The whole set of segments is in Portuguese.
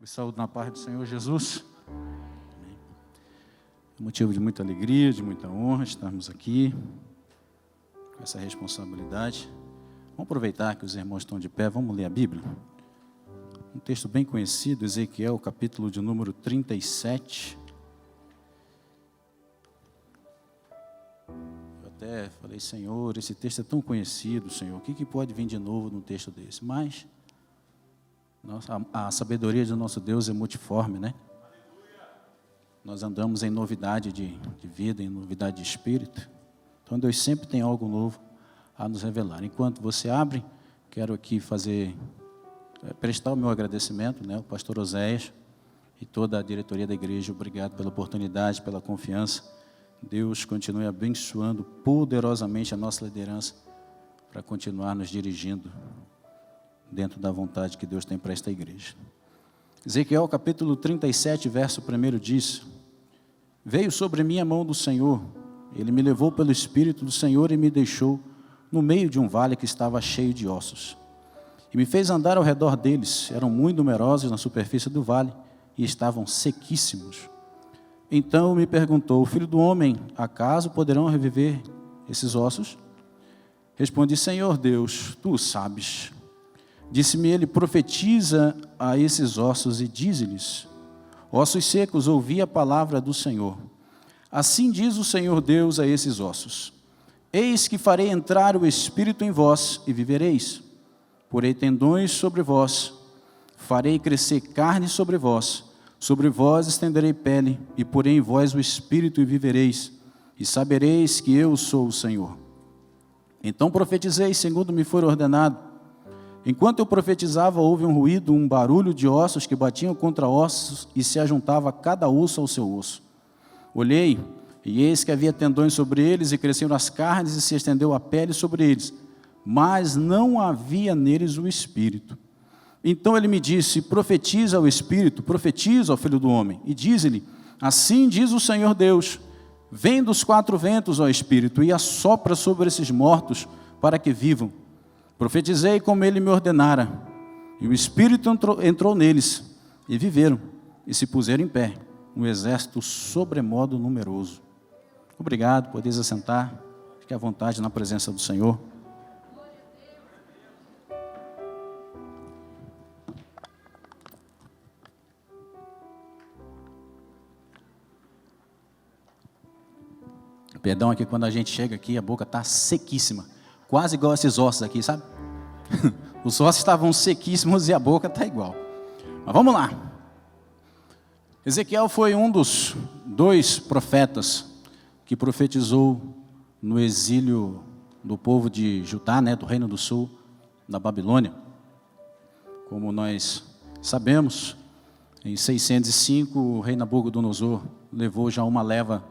Me saúdo na paz do Senhor Jesus. É motivo de muita alegria, de muita honra estarmos aqui com essa responsabilidade. Vamos aproveitar que os irmãos estão de pé, vamos ler a Bíblia. Um texto bem conhecido, Ezequiel, capítulo de número 37. Eu até falei, Senhor, esse texto é tão conhecido, Senhor, o que pode vir de novo num texto desse? Mas a sabedoria do nosso Deus é multiforme, né? Nós andamos em novidade de vida, em novidade de espírito. Então Deus sempre tem algo novo a nos revelar. Enquanto você abre, quero aqui prestar o meu agradecimento, né? O pastor Oséias e toda a diretoria da igreja. Obrigado pela oportunidade, pela confiança. Deus continue abençoando poderosamente a nossa liderança para continuar nos dirigindo dentro da vontade que Deus tem para esta igreja. Ezequiel capítulo 37, verso 1 diz: Veio sobre mim a mão do Senhor, Ele me levou pelo Espírito do Senhor e me deixou no meio de um vale que estava cheio de ossos. E me fez andar ao redor deles, eram muito numerosos na superfície do vale e estavam sequíssimos. Então me perguntou: Filho do homem, acaso poderão reviver esses ossos? Respondi: Senhor Deus, Tu o sabes. Disse-me ele: profetiza a esses ossos e dize-lhes: ossos secos, ouvi a palavra do Senhor. Assim diz o Senhor Deus a esses ossos: eis que farei entrar o Espírito em vós e vivereis. Porei tendões sobre vós, farei crescer carne sobre vós estenderei pele, e porei em vós o Espírito e vivereis, e sabereis que eu sou o Senhor. Então profetizei segundo me foi ordenado. Enquanto eu profetizava, houve um ruído, um barulho de ossos que batiam contra ossos e se ajuntava cada osso ao seu osso. Olhei, e eis que havia tendões sobre eles, e cresceram as carnes, e se estendeu a pele sobre eles, mas não havia neles o Espírito. Então ele me disse: profetiza ao Espírito, profetiza ao Filho do Homem, e diz-lhe: assim diz o Senhor Deus, vem dos quatro ventos, ó Espírito, e assopra sobre esses mortos, para que vivam. Profetizei como ele me ordenara, e o Espírito entrou neles, e viveram, e se puseram em pé, um exército sobremodo numeroso. Obrigado, podeis assentar, fique à vontade na presença do Senhor. Perdão aqui, quando a gente chega aqui, a boca está sequíssima. Quase igual esses ossos aqui, sabe? Os ossos estavam sequíssimos e a boca está igual. Mas vamos lá. Ezequiel foi um dos dois profetas que profetizou no exílio do povo de Judá, né, do Reino do Sul, da Babilônia. Como nós sabemos, em 605, o rei Nabucodonosor levou já uma leva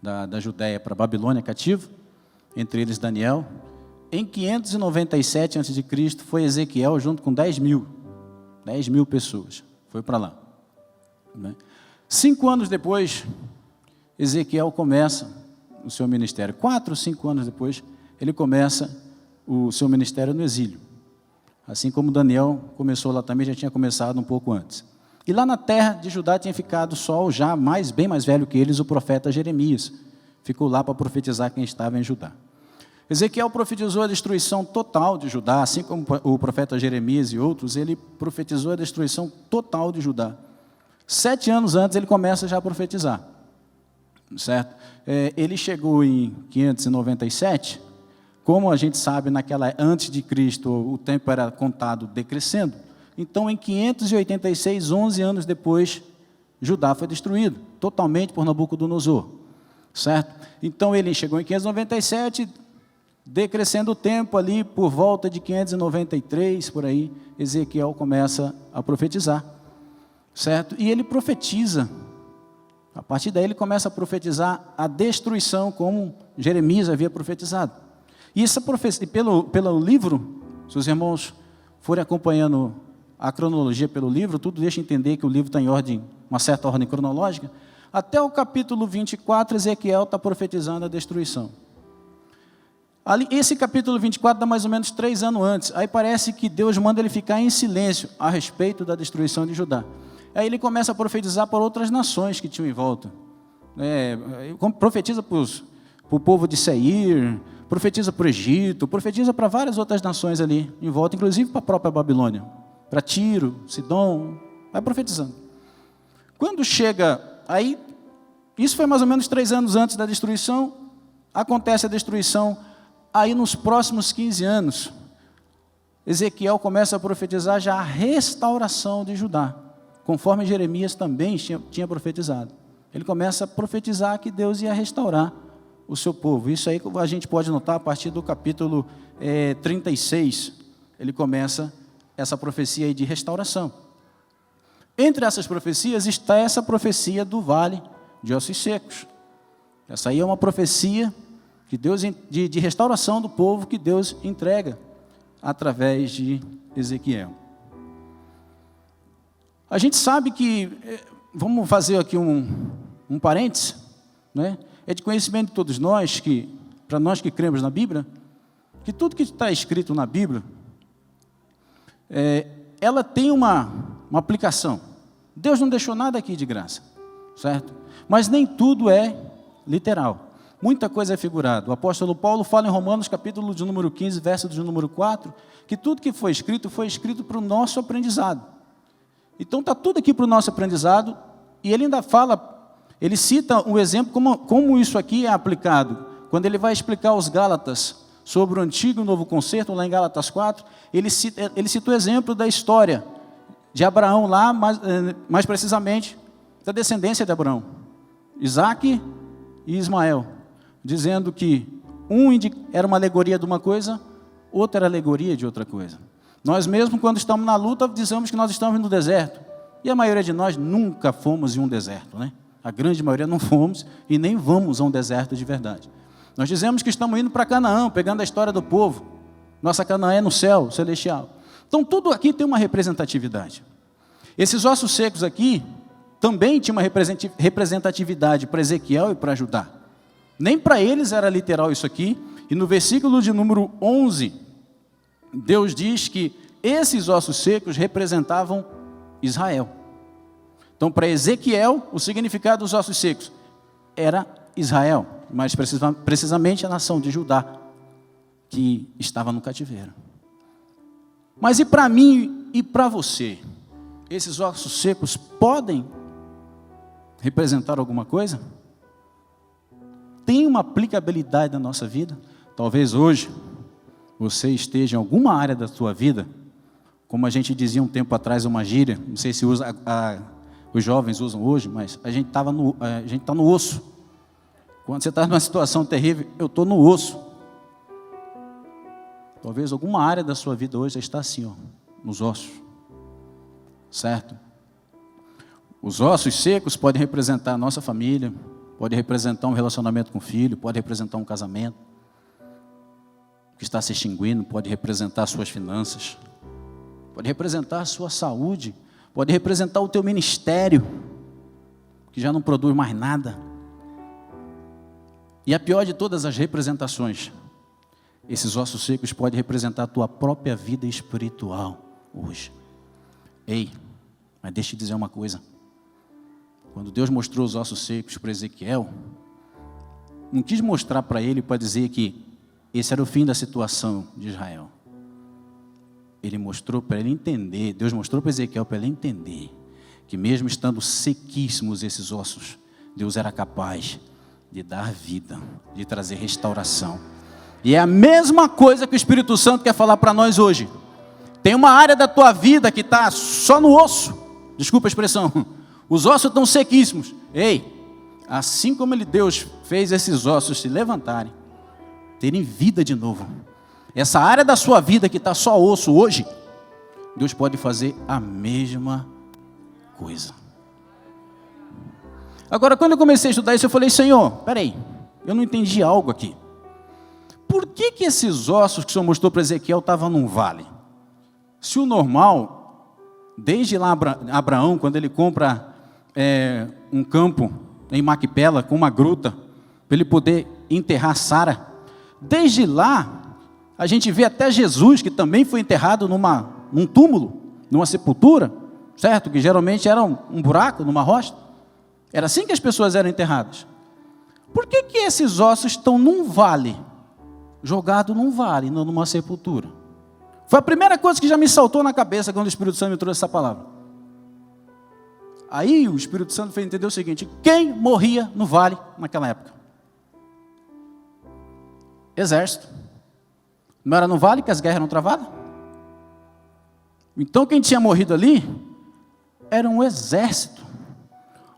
da Judéia para a Babilônia cativo, entre eles Daniel. Em 597 a.C., foi Ezequiel junto com 10 mil pessoas, foi para lá. 5 anos depois, Ezequiel começa o seu ministério. 4 ou 5 anos depois, ele começa o seu ministério no exílio. Assim como Daniel começou lá também, já tinha começado um pouco antes. E lá na terra de Judá tinha ficado só, já bem mais velho que eles, o profeta Jeremias. Ficou lá para profetizar quem estava em Judá. Ezequiel profetizou a destruição total de Judá, assim como o profeta Jeremias e outros, ele profetizou a destruição total de Judá. 7 anos antes ele começa já a profetizar, certo? Ele chegou em 597, como a gente sabe, antes de Cristo, o tempo era contado decrescendo. Então, em 586, 11 anos depois, Judá foi destruído, totalmente por Nabucodonosor, certo? Então, ele chegou em 597, decrescendo o tempo ali, por volta de 593, por aí, Ezequiel começa a profetizar, certo? E ele profetiza, a partir daí ele começa a profetizar a destruição, como Jeremias havia profetizado. E essa profecia, pelo livro, se os irmãos forem acompanhando a cronologia pelo livro, tudo deixa entender que o livro está em ordem, uma certa ordem cronológica. Até o capítulo 24, Ezequiel está profetizando a destruição. Esse capítulo 24 dá mais ou menos 3 anos antes. Aí parece que Deus manda ele ficar em silêncio a respeito da destruição de Judá. Aí ele começa a profetizar para outras nações que tinham em volta. Profetiza para o povo de Seir, profetiza para o Egito, profetiza para várias outras nações ali em volta, inclusive para a própria Babilônia, para Tiro, Sidom, vai profetizando. Quando chega aí, isso foi mais ou menos 3 anos antes da destruição, acontece a destruição, aí nos próximos 15 anos, Ezequiel começa a profetizar já a restauração de Judá, conforme Jeremias também tinha profetizado. Ele começa a profetizar que Deus ia restaurar o seu povo. Isso aí a gente pode notar a partir do capítulo 36, ele começa essa profecia aí de restauração. Entre essas profecias está essa profecia do vale de ossos secos. Essa aí é uma profecia que Deus, de restauração do povo que Deus entrega através de Ezequiel. A gente sabe que, vamos fazer aqui um parêntese, né? É de conhecimento de todos nós, para nós que cremos na Bíblia, que tudo que está escrito na Bíblia, ela tem uma aplicação. Deus não deixou nada aqui de graça, certo? Mas nem tudo é literal. Muita coisa é figurada. O apóstolo Paulo fala em Romanos, capítulo de número 15, verso de número 4, que tudo que foi escrito para o nosso aprendizado. Então está tudo aqui para o nosso aprendizado, e ele ainda fala, ele cita um exemplo como isso aqui é aplicado. Quando ele vai explicar aos Gálatas sobre o antigo e novo concerto, lá em Gálatas 4, ele cita o exemplo da história de Abraão lá, mais precisamente, da descendência de Abraão, Isaque e Ismael, dizendo que um era uma alegoria de uma coisa, outra era alegoria de outra coisa. Nós mesmos, quando estamos na luta, dizemos que nós estamos no deserto, e a maioria de nós nunca fomos em um deserto, né? A grande maioria não fomos e nem vamos a um deserto de verdade. Nós dizemos que estamos indo para Canaã, pegando a história do povo. Nossa Canaã é no céu celestial. Então tudo aqui tem uma representatividade. Esses ossos secos aqui também tinham uma representatividade para Ezequiel e para Judá. Nem para eles era literal isso aqui. E no versículo de número 11, Deus diz que esses ossos secos representavam Israel. Então, para Ezequiel, o significado dos ossos secos era Israel, mais precisamente a nação de Judá, que estava no cativeiro. Mas e para mim e para você? Esses ossos secos podem representar alguma coisa? Tem uma aplicabilidade na nossa vida? Talvez hoje você esteja em alguma área da sua vida, como a gente dizia um tempo atrás, uma gíria, não sei se usa os jovens usam hoje, mas a gente está no osso. Quando você está numa situação terrível, eu estou no osso. Talvez alguma área da sua vida hoje está assim, nos ossos. Certo? Os ossos secos podem representar a nossa família, pode representar um relacionamento com o filho, pode representar um casamento que está se extinguindo, pode representar suas finanças, pode representar a sua saúde, pode representar o teu ministério, que já não produz mais nada. E a pior de todas as representações, esses ossos secos podem representar a tua própria vida espiritual hoje. Ei, mas deixa eu te dizer uma coisa. Quando Deus mostrou os ossos secos para Ezequiel, não quis mostrar para ele para dizer que esse era o fim da situação de Israel. Ele mostrou para ele entender, Deus mostrou para Ezequiel para ele entender que mesmo estando sequíssimos esses ossos, Deus era capaz de dar vida, de trazer restauração. E é a mesma coisa que o Espírito Santo quer falar para nós hoje. Tem uma área da tua vida que está só no osso, desculpa a expressão, os ossos estão sequíssimos. Ei, assim como Deus fez esses ossos se levantarem, terem vida de novo, essa área da sua vida que está só osso hoje, Deus pode fazer a mesma coisa. Agora, quando eu comecei a estudar isso, eu falei, Senhor, peraí, eu não entendi algo aqui. Por que esses ossos que o Senhor mostrou para Ezequiel estavam num vale? Se o normal, desde lá Abraão, quando ele compra um campo em Macpela, com uma gruta, para ele poder enterrar Sara, desde lá, a gente vê até Jesus, que também foi enterrado num túmulo, numa sepultura, certo? Que geralmente era um buraco numa rocha. Era assim que as pessoas eram enterradas. Por que esses ossos estão num vale? Jogado num vale, não numa sepultura. Foi a primeira coisa que já me saltou na cabeça quando o Espírito Santo me trouxe essa palavra. Aí o Espírito Santo fez entender o seguinte: quem morria no vale naquela época? Exército. Não era no vale que as guerras eram travadas? Então quem tinha morrido ali era um exército.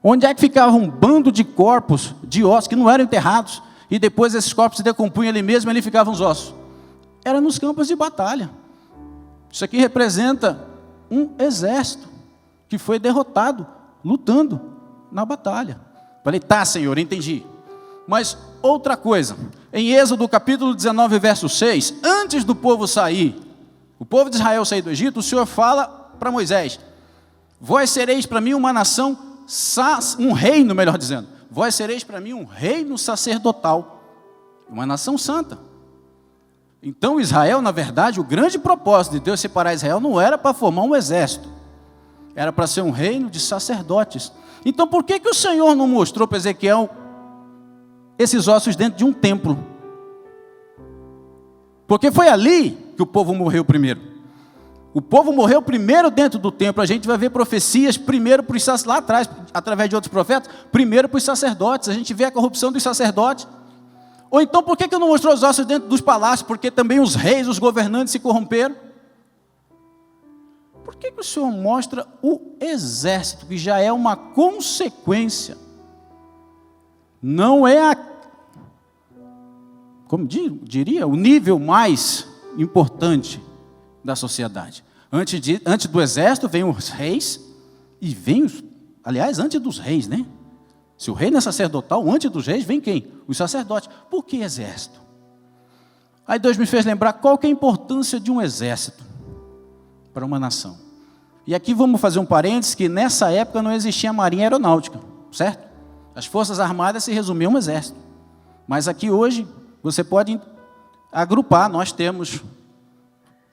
Onde é que ficava um bando de corpos, de ossos, que não eram enterrados, e depois esses corpos se decompunham ali mesmo, e ali ficavam os ossos? Era nos campos de batalha. Isso aqui representa um exército que foi derrotado, lutando na batalha. Falei, tá, Senhor, entendi. Mas outra coisa, em Êxodo capítulo 19, verso 6, antes do povo sair, o povo de Israel sair do Egito, o Senhor fala para Moisés: vós sereis para mim uma nação, um reino, melhor dizendo, vós sereis para mim um reino sacerdotal, uma nação santa. Então Israel, na verdade, o grande propósito de Deus separar Israel não era para formar um exército, era para ser um reino de sacerdotes. Então por que o Senhor não mostrou para Ezequiel esses ossos dentro de um templo? Porque foi ali que o povo morreu primeiro. O povo morreu primeiro dentro do templo. A gente vai ver profecias primeiro para os sacerdotes, lá atrás, através de outros profetas, primeiro para os sacerdotes. A gente vê a corrupção dos sacerdotes. Ou então, por que não mostrou os ossos dentro dos palácios? Porque também os reis, os governantes se corromperam. Por que o Senhor mostra o exército, que já é uma consequência? Não é como diria, o nível mais importante da sociedade. Antes do exército vem os reis, e vem aliás, antes dos reis, né? Se o reino é sacerdotal, antes dos reis vem quem? Os sacerdotes. Por que exército? Aí Deus me fez lembrar qual que é a importância de um exército para uma nação. E aqui vamos fazer um parênteses, que nessa época não existia marinha aeronáutica, certo? As forças armadas se resumiam um exército. Mas aqui hoje, você pode agrupar, nós temos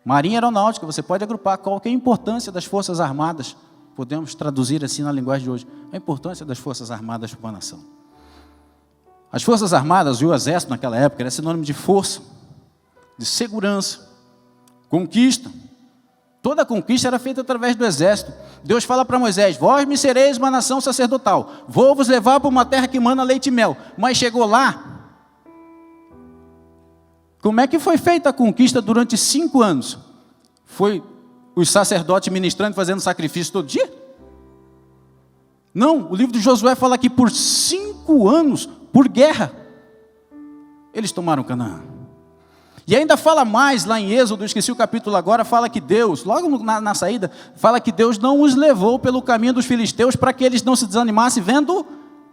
marinha aeronáutica, você pode agrupar qual que é a importância das forças armadas. Podemos traduzir assim na linguagem de hoje, a importância das forças armadas para uma nação. As forças armadas e o exército naquela época era sinônimo de força, de segurança, conquista. Toda a conquista era feita através do exército. Deus fala para Moisés: vós me sereis uma nação sacerdotal, vou vos levar para uma terra que mana leite e mel. Mas chegou lá, como é que foi feita a conquista durante 5 anos? Foi os sacerdotes ministrando, fazendo sacrifício todo dia? Não, o livro de Josué fala que por 5 anos, por guerra, eles tomaram Canaã. E ainda fala mais lá em Êxodo, esqueci o capítulo agora, fala que Deus, logo na saída, fala que Deus não os levou pelo caminho dos filisteus para que eles não se desanimassem vendo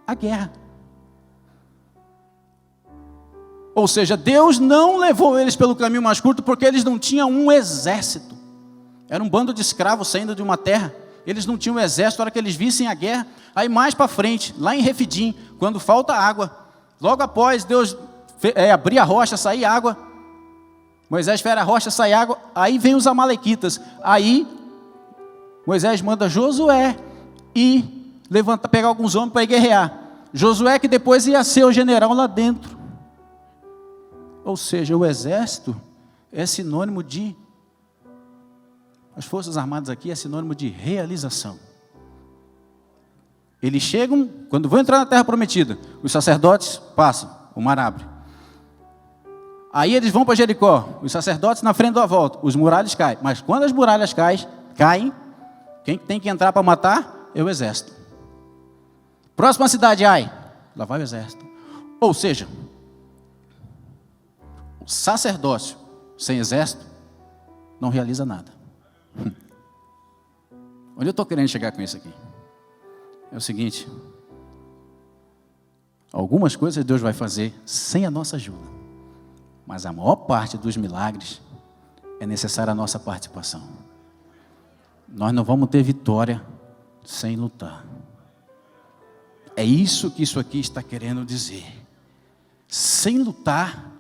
a guerra. Ou seja, Deus não levou eles pelo caminho mais curto porque eles não tinham um exército. Era um bando de escravos saindo de uma terra. Eles não tinham um exército, na hora que eles vissem a guerra. Aí mais para frente, lá em Refidim, quando falta água, logo após Deus abrir a rocha, sair água, Moisés fere a rocha, sai água, aí vem os amalequitas. Aí Moisés manda Josué ir pegar alguns homens para ir guerrear. Josué que depois ia ser o general lá dentro. Ou seja, o exército é sinônimo de... As forças armadas aqui é sinônimo de realização. Eles chegam, quando vão entrar na terra prometida, os sacerdotes passam, o mar abre. Aí eles vão para Jericó, os sacerdotes na frente da volta, os muralhas caem. Mas quando as muralhas caem, quem tem que entrar para matar é o exército. Próxima cidade, Ai, lá vai o exército. Ou seja, o sacerdócio sem exército não realiza nada. Onde eu estou querendo chegar com isso aqui? É o seguinte: algumas coisas Deus vai fazer sem a nossa ajuda, mas a maior parte dos milagres é necessária a nossa participação. Nós não vamos ter vitória sem lutar. É isso que isso aqui está querendo dizer. Sem lutar,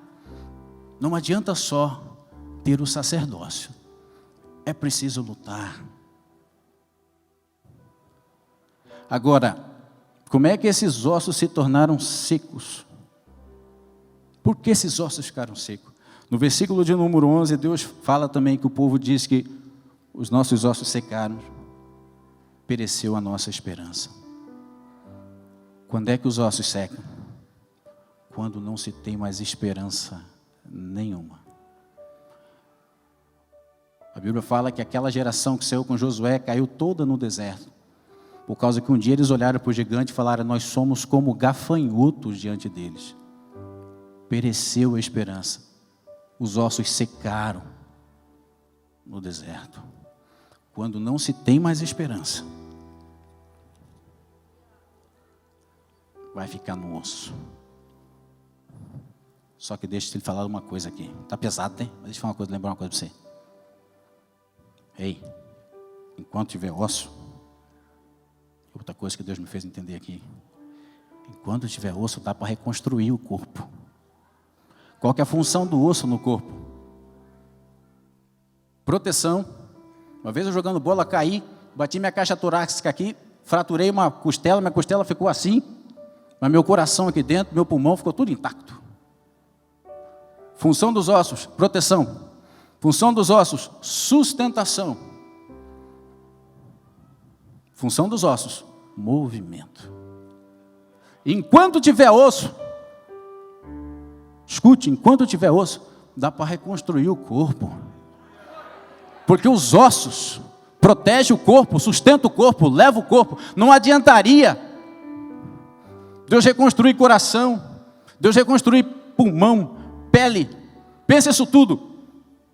não adianta só ter o sacerdócio. É preciso lutar. Agora, como é que esses ossos se tornaram secos? Por que esses ossos ficaram secos? No versículo de número 11, Deus fala também que o povo diz que os nossos ossos secaram, pereceu a nossa esperança. Quando é que os ossos secam? Quando não se tem mais esperança nenhuma. A Bíblia fala que aquela geração que saiu com Josué caiu toda no deserto, por causa que um dia eles olharam para o gigante e falaram: nós somos como gafanhotos diante deles. Pereceu a esperança, os ossos secaram no deserto. Quando não se tem mais esperança, vai ficar no osso. Só que deixa eu te falar uma coisa aqui. Está pesado, né? Mas deixa eu falar uma coisa, lembrar uma coisa para você. Ei, enquanto tiver osso, outra coisa que Deus me fez entender aqui. Enquanto tiver osso, dá para reconstruir o corpo. Qual que é a função do osso no corpo? Proteção. Uma vez eu jogando bola, caí, bati minha caixa torácica aqui, fraturei uma costela, minha costela ficou assim, mas meu coração aqui dentro, meu pulmão ficou tudo intacto. Função dos ossos, proteção. Função dos ossos, sustentação. Função dos ossos, movimento. Enquanto tiver osso, escute, enquanto tiver osso, dá para reconstruir o corpo. Porque os ossos protegem o corpo, sustentam o corpo, levam o corpo. Não adiantaria Deus reconstruir coração, Deus reconstruir pulmão, pele. Pensa isso tudo,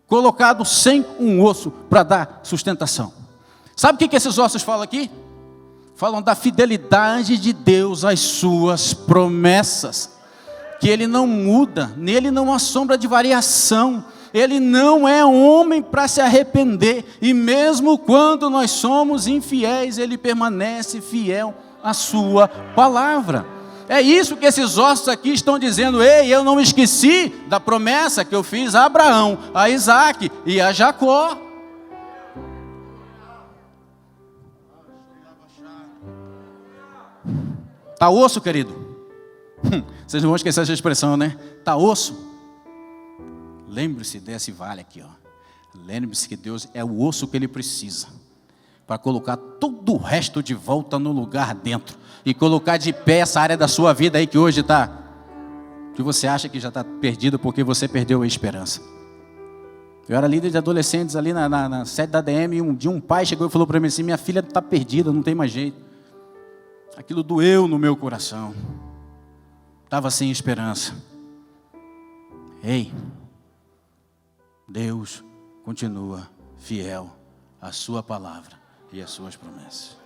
colocado sem um osso para dar sustentação. Sabe o que esses ossos falam aqui? Falam da fidelidade de Deus às suas promessas. Que Ele não muda, nele não há sombra de variação. Ele não é homem para se arrepender. E mesmo quando nós somos infiéis, Ele permanece fiel à sua palavra. É isso que esses ossos aqui estão dizendo. Ei, eu não esqueci da promessa que eu fiz a Abraão, a Isaac e a Jacó. Está osso, querido? Vocês não vão esquecer essa expressão, né? Está osso? Lembre-se desse vale aqui, ó. Lembre-se que Deus é o osso que Ele precisa para colocar todo o resto de volta no lugar dentro e colocar de pé essa área da sua vida aí que hoje está, que você acha que já está perdido porque você perdeu a esperança. Eu era líder de adolescentes ali na sede da ADM e um dia um pai chegou e falou para mim assim: minha filha está perdida, não tem mais jeito. Aquilo doeu no meu coração. Estava sem esperança. Ei, Deus continua fiel à sua palavra e às suas promessas.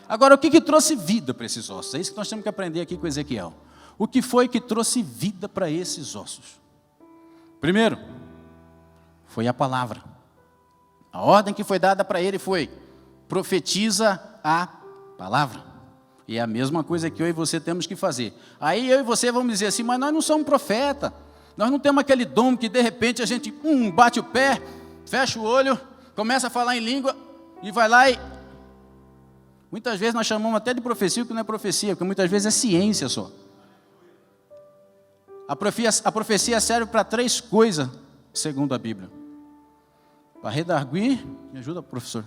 Agora, o que trouxe vida para esses ossos? É isso que nós temos que aprender aqui com Ezequiel. O que foi que trouxe vida para esses ossos? Primeiro, foi a palavra. A ordem que foi dada para ele foi: profetiza a palavra. E é a mesma coisa que eu e você temos que fazer. Aí eu e você vamos dizer assim: mas nós não somos profeta. Nós não temos aquele dom que de repente a gente bate o pé, fecha o olho, começa a falar em língua e vai lá e... Muitas vezes nós chamamos até de profecia o que não é profecia, porque muitas vezes é ciência só. A profecia serve para 3 coisas, segundo a Bíblia: para redarguir, me ajuda, professor,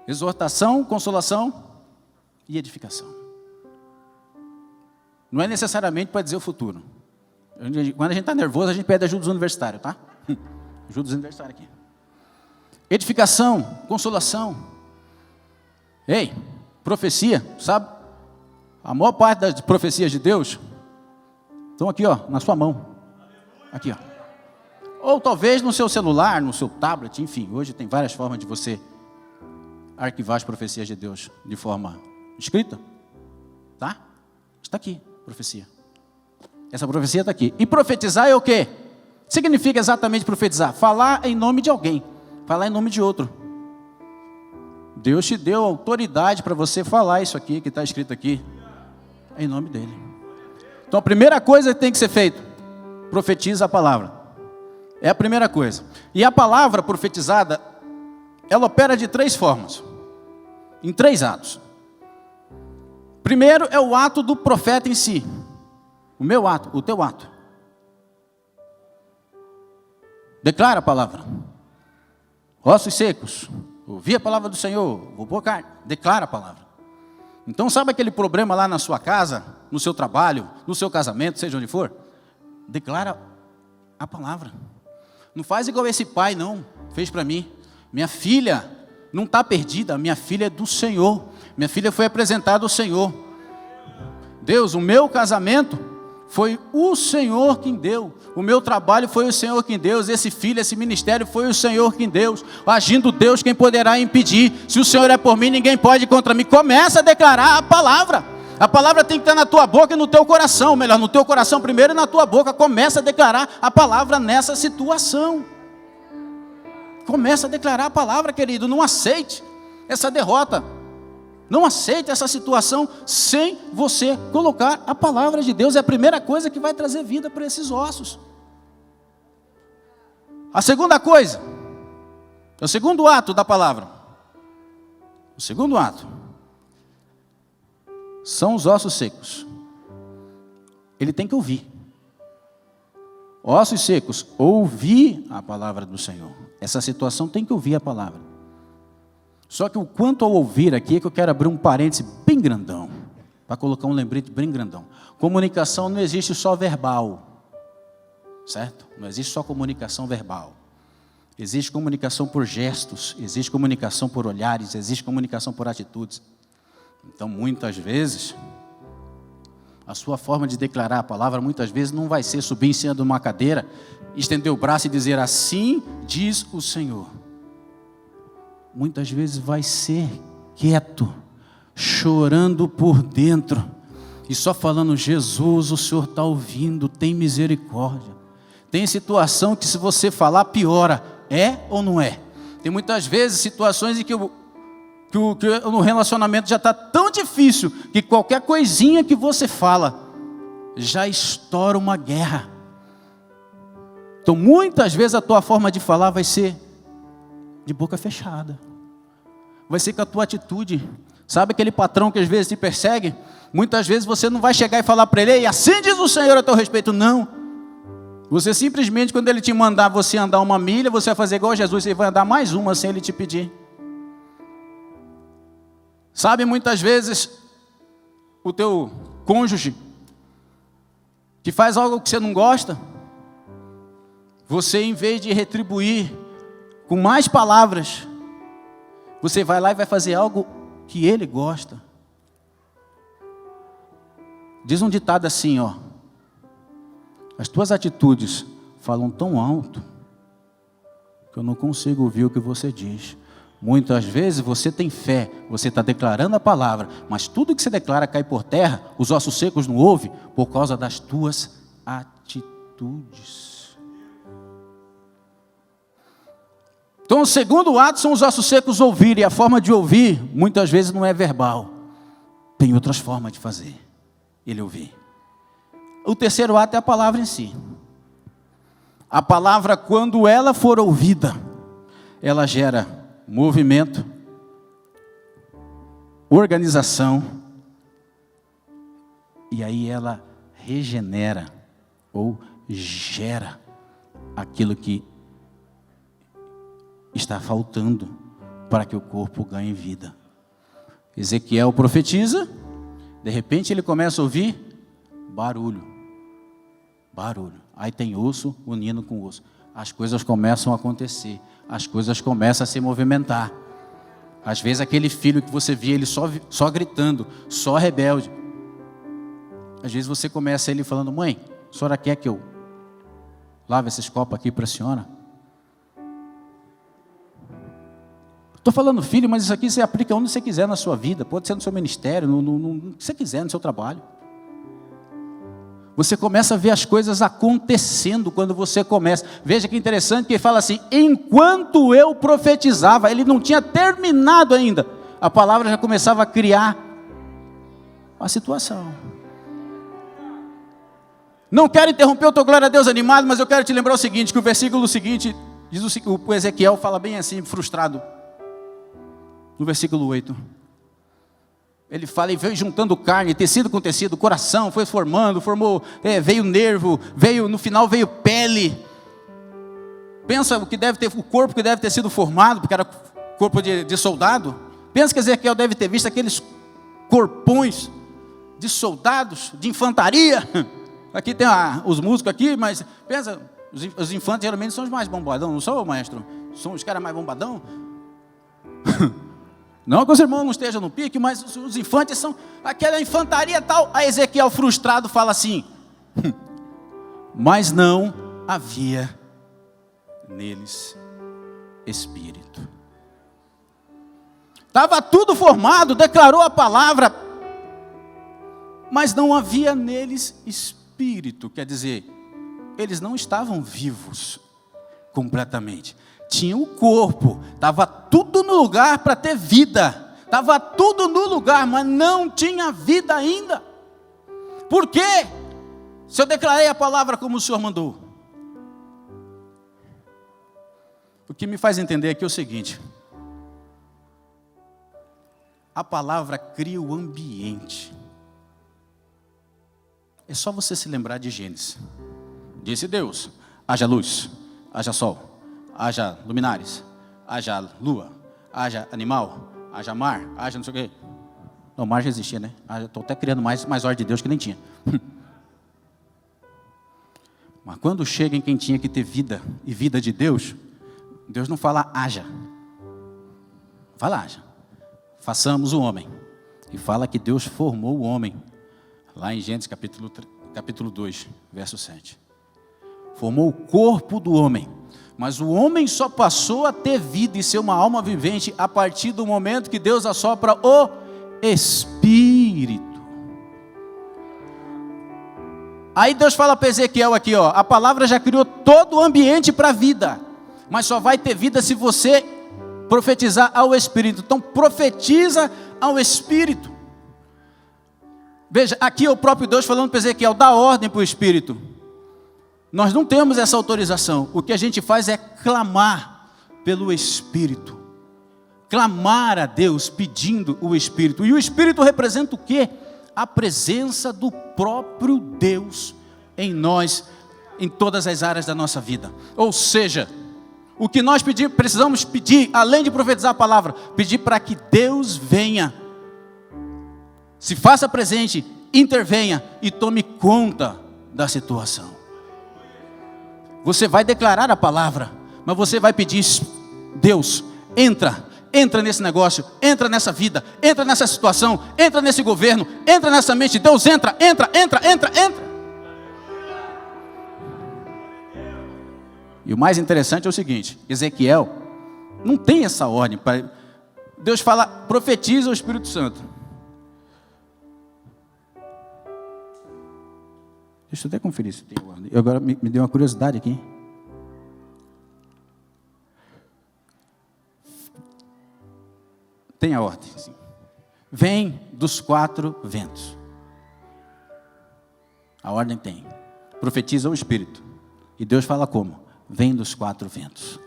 exortação, consolação e edificação. Não é necessariamente para dizer o futuro. Quando a gente está nervoso, a gente pede ajuda dos universitários, tá? Ajuda dos universitários aqui. Edificação, consolação. Ei, profecia, sabe? A maior parte das profecias de Deus estão aqui, ó, na sua mão. Aqui, ó. Ou talvez no seu celular, no seu tablet, enfim. Hoje tem várias formas de você arquivar as profecias de Deus de forma escrita, tá? Está aqui, profecia. Essa profecia está aqui. E profetizar é o quê? Significa exatamente profetizar: falar em nome de alguém, falar em nome de outro. Deus te deu autoridade para você falar isso aqui, que está escrito aqui, em nome dele. Então a primeira coisa que tem que ser feita: profetiza a palavra. É a primeira coisa. E a palavra profetizada, ela opera de 3 formas. em 3 atos. Primeiro é o ato do profeta em si. O meu ato, o teu ato. Declara a palavra. Ossos secos, ouvi a palavra do Senhor, vou pôr carne. Declara a palavra. Então sabe aquele problema lá na sua casa, no seu trabalho, no seu casamento, seja onde for? Declara a palavra. Não faz igual esse pai não, fez para mim. Minha filha não está perdida, minha filha é do Senhor. Minha filha foi apresentada ao Senhor. Deus, o meu casamento foi o Senhor quem deu. O meu trabalho foi o Senhor quem deu. Esse filho, esse ministério foi o Senhor quem deu. Agindo Deus, quem poderá impedir? Se o Senhor é por mim, ninguém pode ir contra mim. Começa a declarar a palavra. A palavra tem que estar na tua boca e no teu coração. Melhor, no teu coração primeiro e na tua boca. Começa a declarar a palavra nessa situação. Começa a declarar a palavra, querido. Não aceite essa derrota. Não aceite essa situação sem você colocar a palavra de Deus. É a primeira coisa que vai trazer vida para esses ossos. A segunda coisa, é o segundo ato da palavra. O segundo ato são os ossos secos. Ele tem que ouvir. Ossos secos, ouvir a palavra do Senhor. Essa situação tem que ouvir a palavra. Só que o quanto ao ouvir aqui é que eu quero abrir um parêntese bem grandão, para colocar um lembrete bem grandão. Comunicação não existe só verbal, certo? Não existe só comunicação verbal. Existe comunicação por gestos, existe comunicação por olhares, existe comunicação por atitudes. Então, muitas vezes, a sua forma de declarar a palavra, muitas vezes não vai ser subir em cima de uma cadeira, estender o braço e dizer assim diz o Senhor. Muitas vezes vai ser quieto, chorando por dentro, e só falando, Jesus, o Senhor está ouvindo, tem misericórdia. Tem situação que se você falar, piora, é ou não é? Tem muitas vezes situações em que o relacionamento já está tão difícil, que qualquer coisinha que você fala, já estoura uma guerra. Então muitas vezes a tua forma de falar vai ser de boca fechada. Vai ser com a tua atitude. Sabe aquele patrão que às vezes te persegue? Muitas vezes você não vai chegar e falar para ele, e assim diz o Senhor a teu respeito. Não. Você simplesmente, quando ele te mandar você andar 1 milha, você vai fazer igual a Jesus, você vai andar mais uma sem ele te pedir. Sabe, muitas vezes, o teu cônjuge, que faz algo que você não gosta, você, em vez de retribuir com mais palavras, você vai lá e vai fazer algo que ele gosta. Diz um ditado assim, ó: as tuas atitudes falam tão alto que eu não consigo ouvir o que você diz. Muitas vezes você tem fé, você está declarando a palavra, mas tudo que você declara cai por terra, os ossos secos não ouvem, por causa das tuas atitudes. Então o segundo ato são os ossos secos ouvir, e a forma de ouvir, muitas vezes não é verbal. Tem outras formas de fazer ele ouvir. O terceiro ato é a palavra em si. A palavra, quando ela for ouvida, ela gera movimento, organização, e aí ela regenera ou gera aquilo que está faltando para que o corpo ganhe vida. Ezequiel profetiza, de repente ele começa a ouvir barulho. Aí tem osso unindo com osso. As coisas começam a acontecer, as coisas começam a se movimentar. Às vezes aquele filho que você via ele só gritando, só rebelde. Às vezes você começa ele falando, mãe, a senhora quer que eu lave esses copos aqui para a senhora? Estou falando filho, mas isso aqui você aplica onde você quiser na sua vida. Pode ser no seu ministério, no que você quiser, no seu trabalho. Você começa a ver as coisas acontecendo quando você começa. Veja que interessante que ele fala assim, enquanto eu profetizava, ele não tinha terminado ainda. A palavra já começava a criar a situação. Não quero interromper o teu glória a Deus animado, mas eu quero te lembrar o seguinte, que o versículo seguinte, diz o Ezequiel fala bem assim, frustrado. No versículo 8, Ele fala e veio juntando carne, tecido com tecido, coração, foi formando, veio nervo, no final veio pele. Pensa o corpo que deve ter sido formado, porque era corpo de soldado. Pensa que Ezequiel deve ter visto aqueles corpões de soldados, de infantaria. Aqui tem os músicos aqui, mas pensa, os infantes geralmente são os mais bombadão, não são, maestro? São os caras mais bombadão? Não que os irmãos não estejam no pique, mas os infantes são aquela infantaria tal. Aí Ezequiel, frustrado, fala assim: mas não havia neles espírito. Estava tudo formado, declarou a palavra, mas não havia neles espírito. Quer dizer, eles não estavam vivos completamente. Tinha o corpo, estava tudo no lugar para ter vida, estava tudo no lugar, mas não tinha vida ainda. Por quê? Se eu declarei a palavra como o Senhor mandou. O que me faz entender aqui é o seguinte: a palavra cria o ambiente. É só você se lembrar de Gênesis. Disse Deus: haja luz, haja sol, haja luminares, haja lua, haja animal, haja mar, haja não sei o quê. Não, mar já existia, né? Estou até criando mais ordem de Deus que nem tinha. Mas quando chega em quem tinha que ter vida e vida de Deus, Deus não fala haja. Fala haja. Façamos o homem. E fala que Deus formou o homem. Lá em Gênesis capítulo 2, verso 7. Formou o corpo do homem. Mas o homem só passou a ter vida e ser uma alma vivente a partir do momento que Deus assopra o Espírito. Aí Deus fala para Ezequiel aqui, ó, a palavra já criou todo o ambiente para a vida, mas só vai ter vida se você profetizar ao Espírito. Então profetiza ao Espírito. Veja, aqui é o próprio Deus falando para Ezequiel, dá ordem para o Espírito. Nós não temos essa autorização. O que a gente faz é clamar pelo Espírito. Clamar a Deus pedindo o Espírito. E o Espírito representa o quê? A presença do próprio Deus em nós, em todas as áreas da nossa vida. Ou seja, o que nós precisamos pedir, além de profetizar a palavra, pedir para que Deus venha, se faça presente, intervenha e tome conta da situação. Você vai declarar a palavra, mas você vai pedir: Deus, entra nesse negócio, entra nessa vida, entra nessa situação, entra nesse governo, entra nessa mente. Deus, entra. E o mais interessante é o seguinte: Ezequiel não tem essa ordem. Deus fala, profetiza o Espírito Santo. Deixa eu até conferir se tem ordem. Agora me deu uma curiosidade aqui. Tem a ordem, sim. Vem dos 4 ventos. A ordem tem. Profetiza o Espírito. E Deus fala como? Vem dos 4 ventos.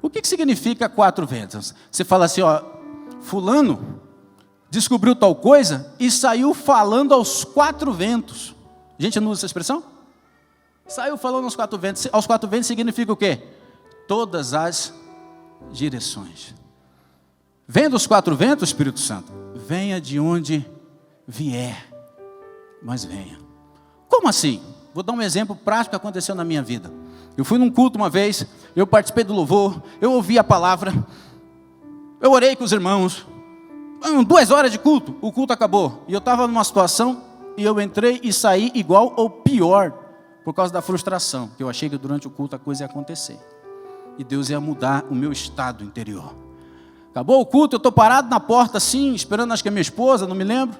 O que significa 4 ventos? Você fala assim, ó, fulano descobriu tal coisa e saiu falando aos 4 ventos. A gente não usa essa expressão? Saiu falando aos 4 ventos. Aos 4 ventos significa o quê? Todas as direções. Vem dos 4 ventos, Espírito Santo. Venha de onde vier, mas venha. Como assim? Vou dar um exemplo prático que aconteceu na minha vida. Eu fui num culto uma vez, eu participei do louvor, eu ouvi a palavra, eu orei com os irmãos, 2 horas de culto, o culto acabou. E eu estava numa situação, e eu entrei e saí igual ou pior, por causa da frustração, que eu achei que durante o culto a coisa ia acontecer. E Deus ia mudar o meu estado interior. Acabou o culto, eu estou parado na porta assim, esperando, acho que é minha esposa, não me lembro.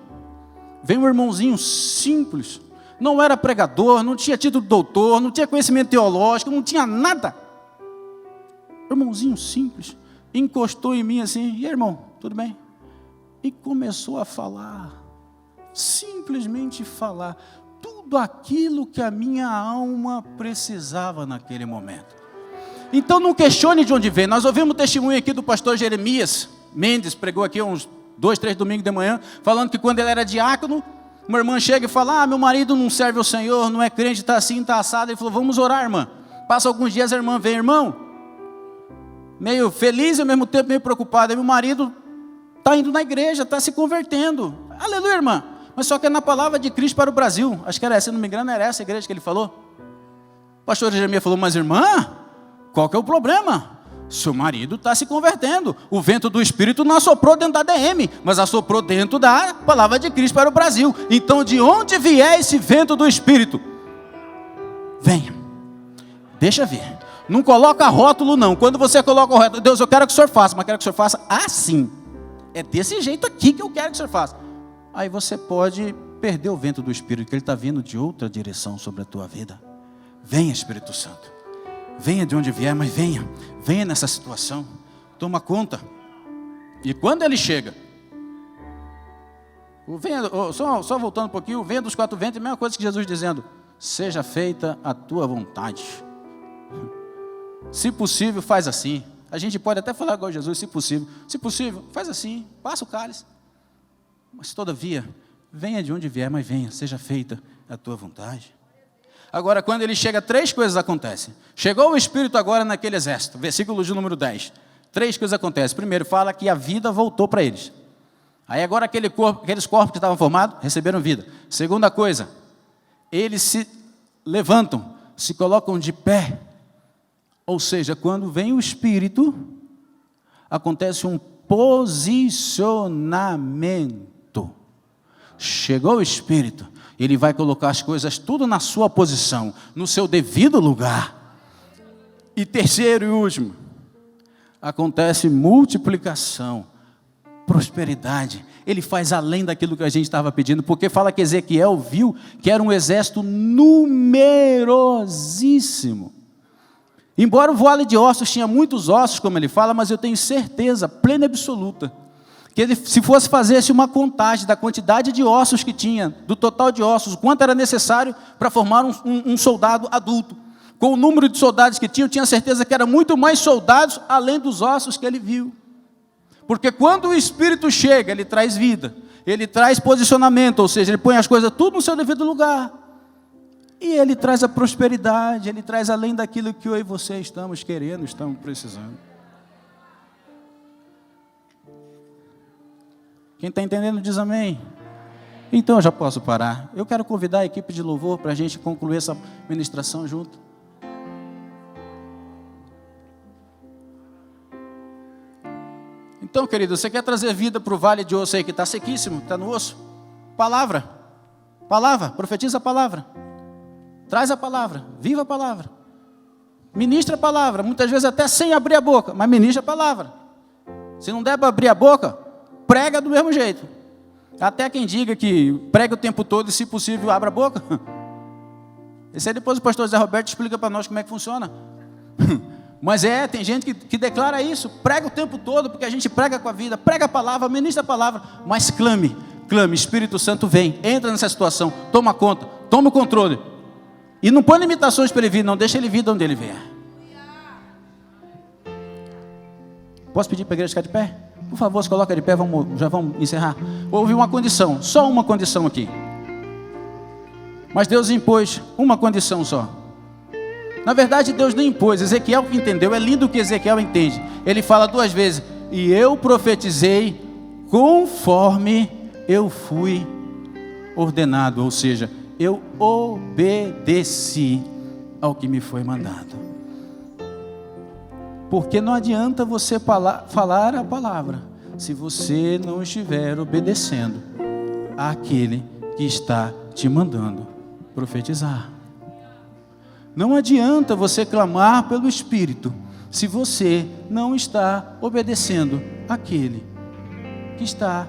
Vem um irmãozinho simples, não era pregador, não tinha título de doutor, não tinha conhecimento teológico, não tinha nada. Irmãozinho simples, encostou em mim assim, e aí, irmão, tudo bem? E começou a falar, simplesmente falar, tudo aquilo que a minha alma precisava naquele momento. Então não questione de onde vem. Nós ouvimos o testemunho aqui do pastor Jeremias Mendes, pregou aqui uns 2, 3 domingos de manhã, falando que quando ele era diácono, uma irmã chega e fala, meu marido não serve ao Senhor, não é crente, está assim, está assado. Ele falou, vamos orar, irmã. Passa alguns dias, a irmã vem, irmão, meio feliz e ao mesmo tempo meio preocupada. Meu marido está indo na igreja, está se convertendo. Aleluia, irmã. Mas só que é na palavra de Cristo para o Brasil. Acho que era essa, se não me engano, era essa a igreja que ele falou. O pastor Jeremias falou, mas irmã, qual que é o problema? Seu marido está se convertendo. O vento do Espírito não assoprou dentro da DM, mas assoprou dentro da palavra de Cristo para o Brasil. Então, de onde vier esse vento do Espírito? Venha. Deixa vir. Não coloca rótulo, não. Quando você coloca o rótulo, Deus, eu quero que o Senhor faça, mas quero que o Senhor faça assim. É desse jeito aqui que eu quero que o Senhor faça. Aí você pode perder o vento do Espírito, que ele está vindo de outra direção sobre a tua vida. Venha, Espírito Santo. Venha de onde vier, mas venha. Venha nessa situação. Toma conta. E quando ele chega, só voltando um pouquinho, o vento dos 4 ventos é a mesma coisa que Jesus dizendo, seja feita a tua vontade. Se possível, faz assim. A gente pode até falar igual Jesus, se possível, faz assim, passa o cálice. Mas todavia, venha de onde vier, mas venha, seja feita a tua vontade. Agora, quando ele chega, 3 coisas acontecem. Chegou o Espírito agora naquele exército, versículo de número 10. 3 coisas acontecem. Primeiro, fala que a vida voltou para eles. Aí agora aqueles corpos que estavam formados, receberam vida. Segunda coisa, eles se levantam, se colocam de pé. Ou seja, quando vem o Espírito, acontece um posicionamento. Chegou o Espírito, ele vai colocar as coisas tudo na sua posição, no seu devido lugar. E terceiro e último, acontece multiplicação, prosperidade. Ele faz além daquilo que a gente estava pedindo, porque fala que Ezequiel viu que era um exército numerosíssimo. Embora o vale de ossos tinha muitos ossos, como ele fala, mas eu tenho certeza, plena e absoluta, que ele, se fosse fazer uma contagem da quantidade de ossos que tinha, do total de ossos, o quanto era necessário para formar um soldado adulto, com o número de soldados que tinha, eu tinha certeza que era muito mais soldados, além dos ossos que ele viu. Porque quando o Espírito chega, ele traz vida, ele traz posicionamento, ou seja, ele põe as coisas tudo no seu devido lugar. E ele traz a prosperidade, ele traz além daquilo que eu e você estamos querendo, estamos precisando. Quem está entendendo diz amém. Então eu já posso parar. Eu quero convidar a equipe de louvor para a gente concluir essa ministração junto. Então, querido, você quer trazer vida para o vale de osso aí que está sequíssimo, que está no osso? Palavra, profetiza a palavra. Traz a palavra, viva a palavra. Ministra a palavra, muitas vezes até sem abrir a boca, mas ministra a palavra. Se não der para abrir a boca, prega do mesmo jeito. Até quem diga que prega o tempo todo e, se possível, abra a boca. Esse aí depois o pastor Zé Roberto explica para nós como é que funciona. Mas tem gente que declara isso, prega o tempo todo, porque a gente prega com a vida, prega a palavra, ministra a palavra, mas clame, Espírito Santo vem, entra nessa situação, toma conta, toma o controle. E não põe limitações para ele vir, não, deixa ele vir de onde ele vier. Posso pedir para a igreja ficar de pé? Por favor, se coloca de pé, já vamos encerrar. Houve uma condição, só uma condição aqui. Mas Deus impôs uma condição só. Na verdade, Deus não impôs, Ezequiel entendeu, é lindo o que Ezequiel entende. Ele fala 2 vezes, e eu profetizei conforme eu fui ordenado, ou seja, eu obedeci ao que me foi mandado. Porque não adianta você falar a palavra, se você não estiver obedecendo àquele que está te mandando profetizar. Não adianta você clamar pelo Espírito, se você não está obedecendo àquele que está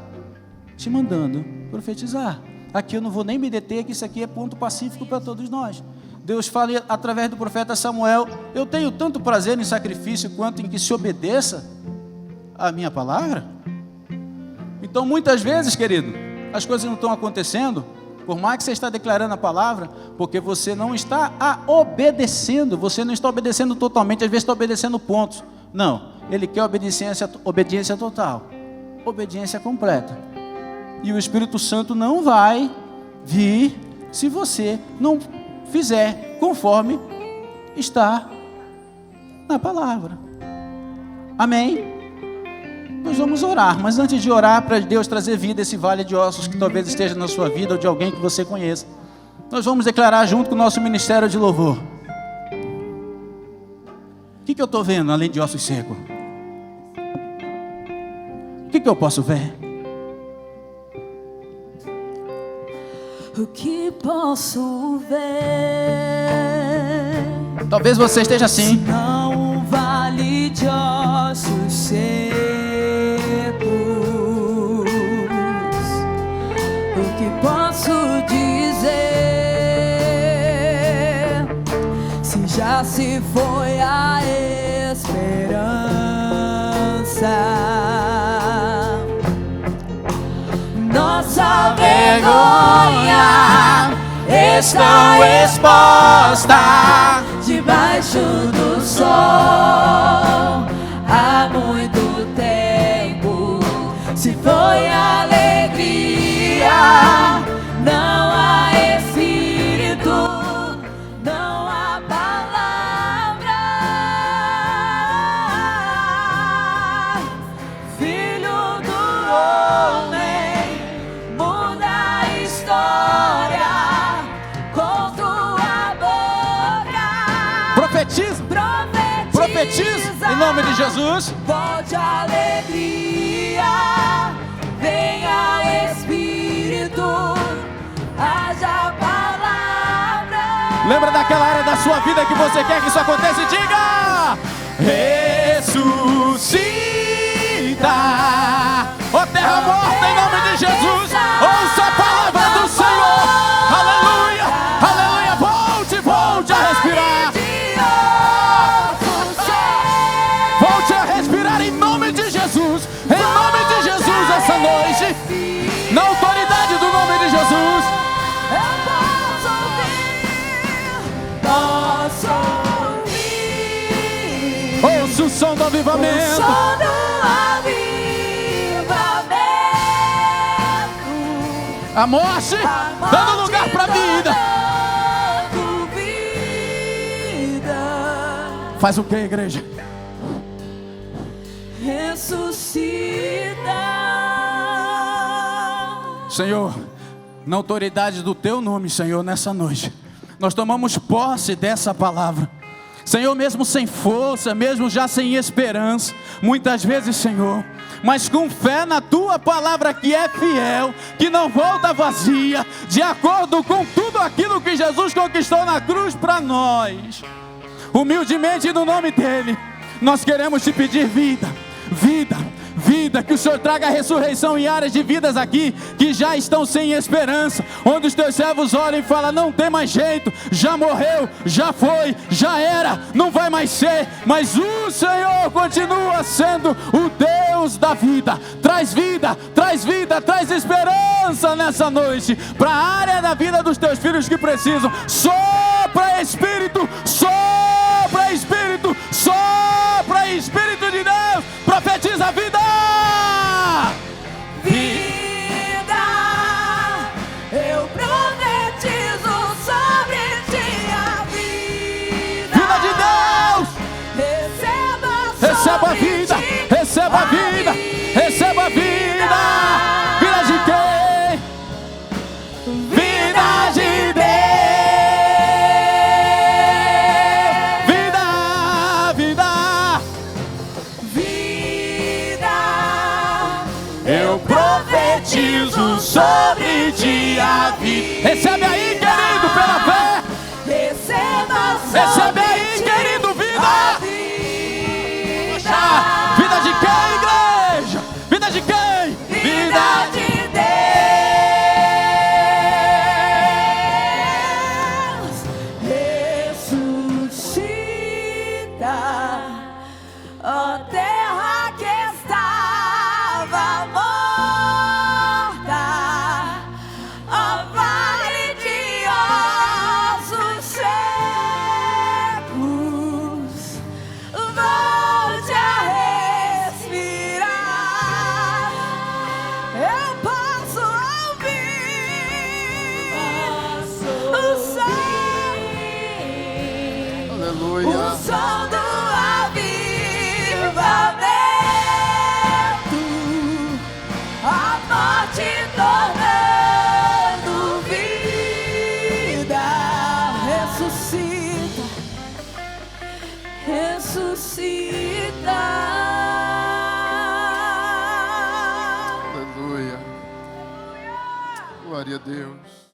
te mandando profetizar. Aqui eu não vou nem me deter, que isso aqui é ponto pacífico para todos nós. Deus fala através do profeta Samuel, eu tenho tanto prazer em sacrifício quanto em que se obedeça a minha palavra. Então muitas vezes, querido, as coisas não estão acontecendo, por mais que você está declarando a palavra, porque você não está obedecendo, você não está obedecendo totalmente, às vezes está obedecendo pontos. Não, ele quer obediência total. obediência completa. E o Espírito Santo não vai vir se você não fizer conforme está na palavra. Amém? Nós vamos orar, mas antes de orar para Deus trazer vida a esse vale de ossos que talvez esteja na sua vida ou de alguém que você conheça, nós vamos declarar junto com o nosso ministério de louvor. O que eu estou vendo além de ossos secos? O que eu posso ver? O que posso ver? Talvez você esteja assim. Não um vale de ossos secos. O que posso dizer? Se já se foi a esperança, nossa vergonha está exposta debaixo do sol há muito tempo. Se foi alegria, não há espírito, não há palavra. Filho do homem, muda a história com tua boca. Profetiza. Profetiza em nome de Jesus. Volte a alegria, venha Espírito, haja palavra. Lembra daquela área da sua vida que você quer que isso aconteça? Diga: ressuscita, ó terra morta, em nome de Jesus. Ouça a palavra do Senhor. Aleluia, aleluia. Volte a respirar. Volte a respirar em nome de Jesus. Em nome de Jesus essa noite, na autoridade do nome de Jesus. Eu posso ouvir. Ouça o som do avivamento. O som do avivamento. A morte dando lugar para a vida. Dando vida. Faz o que, igreja? Ressuscita. Senhor, na autoridade do Teu nome, Senhor, nessa noite, nós tomamos posse dessa palavra. Senhor, mesmo sem força, mesmo já sem esperança, muitas vezes, Senhor, mas com fé na Tua palavra que é fiel, que não volta vazia, de acordo com tudo aquilo que Jesus conquistou na cruz para nós. Humildemente no nome dEle, nós queremos Te pedir vida, que o Senhor traga a ressurreição em áreas de vidas aqui que já estão sem esperança, onde os Teus servos olham e falam: não tem mais jeito, já morreu, já foi, já era, não vai mais ser, mas o Senhor continua sendo o Deus da vida. Traz vida, traz esperança nessa noite para a área da vida dos Teus filhos que precisam. Sopra Espírito, sopra Espírito, sopra Espírito de Deus, profetiza a vida. Vida, eu profetizo sobre ti a vida. Vida de Deus, receba a vida, receba a vida, receba a vida. Vida de quem? Vida de profetizo sobre ti a vida. Recebe aí, querido, pela fé. Recebe aí, querido, vida. Vida de quem, igreja? Vida de quem? Vida de Deus. Ressuscita, ó terra que estava morta, ó vale de ossos secos. Aleluia. O som do avivamento, a morte tornando vida, ressuscita, ressuscita. Aleluia. Glória a Deus.